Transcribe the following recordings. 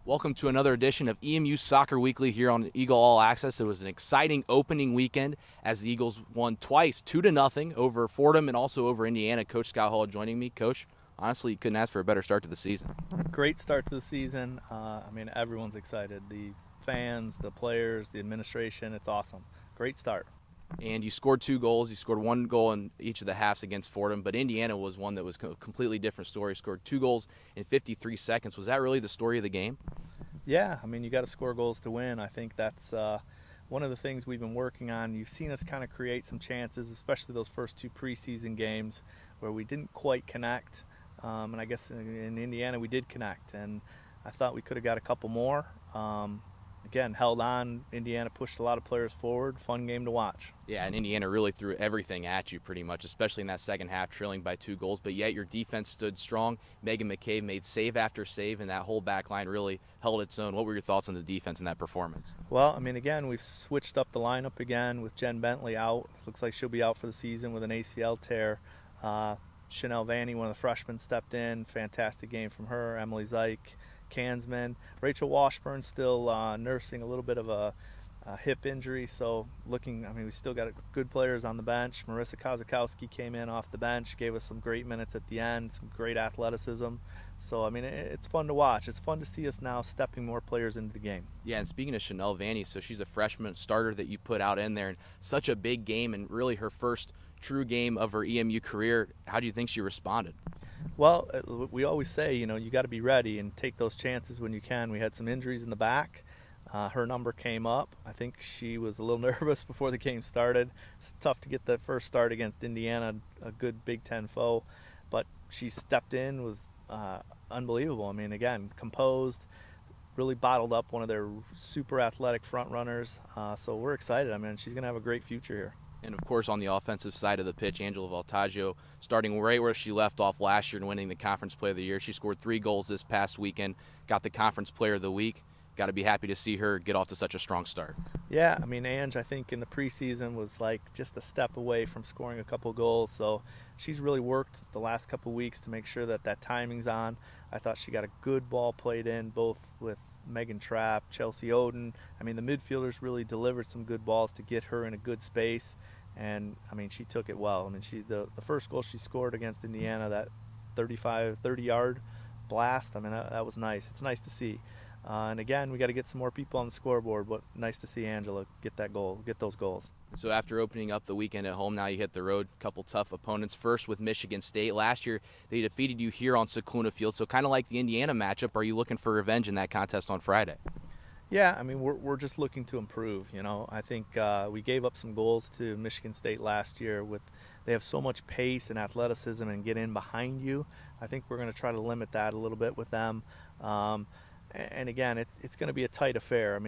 Welcome to another edition of EMU Soccer Weekly here on Eagle All Access. It was an exciting opening weekend as the Eagles won twice, 2-0 over Fordham and also over Indiana. Coach Scott Hall joining me. Coach, honestly, you couldn't ask for a better start to the season. Great start to the season. Everyone's excited. The fans, the players, the administration, it's awesome. Great start. And you scored 2 goals. You scored 1 goal in each of the halves against Fordham, but Indiana was one that was a completely different story. Scored 2 goals in 53 seconds. Was that really the story of the game? Yeah, you got to score goals to win. I think that's one of the things we've been working on. You've seen us kind of create some chances, especially those first 2 preseason games where we didn't quite connect. And I guess in Indiana we did connect, and I thought we could have got a couple more. Again, held on. Indiana pushed a lot of players forward. Fun game to watch. Yeah, and Indiana really threw everything at you pretty much, especially in that second half, trailing by 2 goals. But yet your defense stood strong. Megan McCabe made save after save, and that whole back line really held its own. What were your thoughts on the defense in that performance? Well, again, we've switched up the lineup again with Jen Bentley out. Looks like she'll be out for the season with an ACL tear. Chanel Vanny, one of the freshmen, stepped in. Fantastic game from her. Emily Zeich, Kansman. Rachel Washburn still nursing a little bit of a hip injury, so we still got good players on the bench. Marissa Kozakowski came in off the bench, gave us some great minutes at the end, some great athleticism. So, it's fun to watch. It's fun to see us now stepping more players into the game. Yeah, and speaking of Chanel Vanny, so she's a freshman starter that you put out in there, and such a big game and really her first true game of her EMU career. How do you think she responded? Well, we always say, you got to be ready and take those chances when you can. We had some injuries in the back. Her number came up. I think she was a little nervous before the game started. It's tough to get the first start against Indiana, a good Big Ten foe. But she stepped in, was unbelievable. Again, composed, really bottled up one of their super athletic front runners. So we're excited. She's going to have a great future here. And, of course, on the offensive side of the pitch, Angela Voltaggio starting right where she left off last year and winning the Conference Player of the Year. She scored 3 goals this past weekend, got the Conference Player of the Week. Got to be happy to see her get off to such a strong start. Yeah, Ange, I think in the preseason was like just a step away from scoring a couple goals. So she's really worked the last couple weeks to make sure that timing's on. I thought she got a good ball played in, both with Megan Trapp, Chelsea Oden. The midfielders really delivered some good balls to get her in a good space, and she took it well. The first goal she scored against Indiana, that 30-yard blast, that was nice. It's nice to see. And again, we got to get some more people on the scoreboard, but nice to see Angela get those goals. So after opening up the weekend at home, now you hit the road. Couple tough opponents. First with Michigan State. Last year they defeated you here on Scicluna Field. So kind of like the Indiana matchup, are you looking for revenge in that contest on Friday? Yeah, we're just looking to improve. I think we gave up some goals to Michigan State last year. They have so much pace and athleticism and get in behind you. I think we're going to try to limit that a little bit with them. And again, it's going to be a tight affair.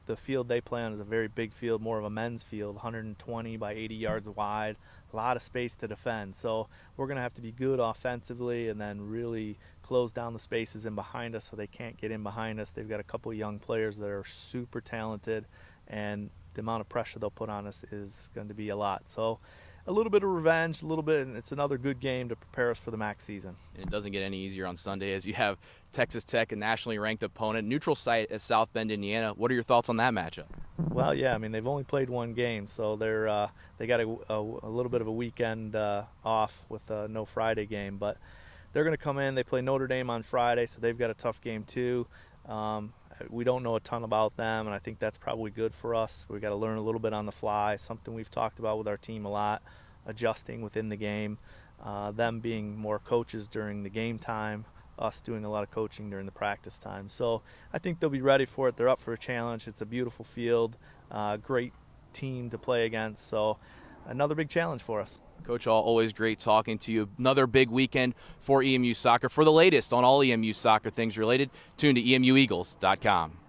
The field they play on is a very big field, more of a men's field, 120 by 80 yards wide, a lot of space to defend. So we're going to have to be good offensively and then really close down the spaces in behind us so they can't get in behind us. They've got a couple of young players that are super talented, and the amount of pressure they'll put on us is going to be a lot. So a little bit of revenge, and it's another good game to prepare us for the MAC season. And it doesn't get any easier on Sunday as you have Texas Tech, a nationally ranked opponent, neutral site at South Bend, Indiana. What are your thoughts on that matchup? Well, yeah, they've only played 1 game, so they got a little bit of a weekend off with no Friday game, but they're going to come in. They play Notre Dame on Friday, so they've got a tough game too. We don't know a ton about them, and I think that's probably good for us. We've got to learn a little bit on the fly, something we've talked about with our team a lot, adjusting within the game, them being more coaches during the game time, us doing a lot of coaching during the practice time. So I think they'll be ready for it. They're up for a challenge. It's a beautiful field, great team to play against, so another big challenge for us. Coach Hall, always great talking to you. Another big weekend for EMU soccer. For the latest on all EMU soccer things related, tune to emueagles.com.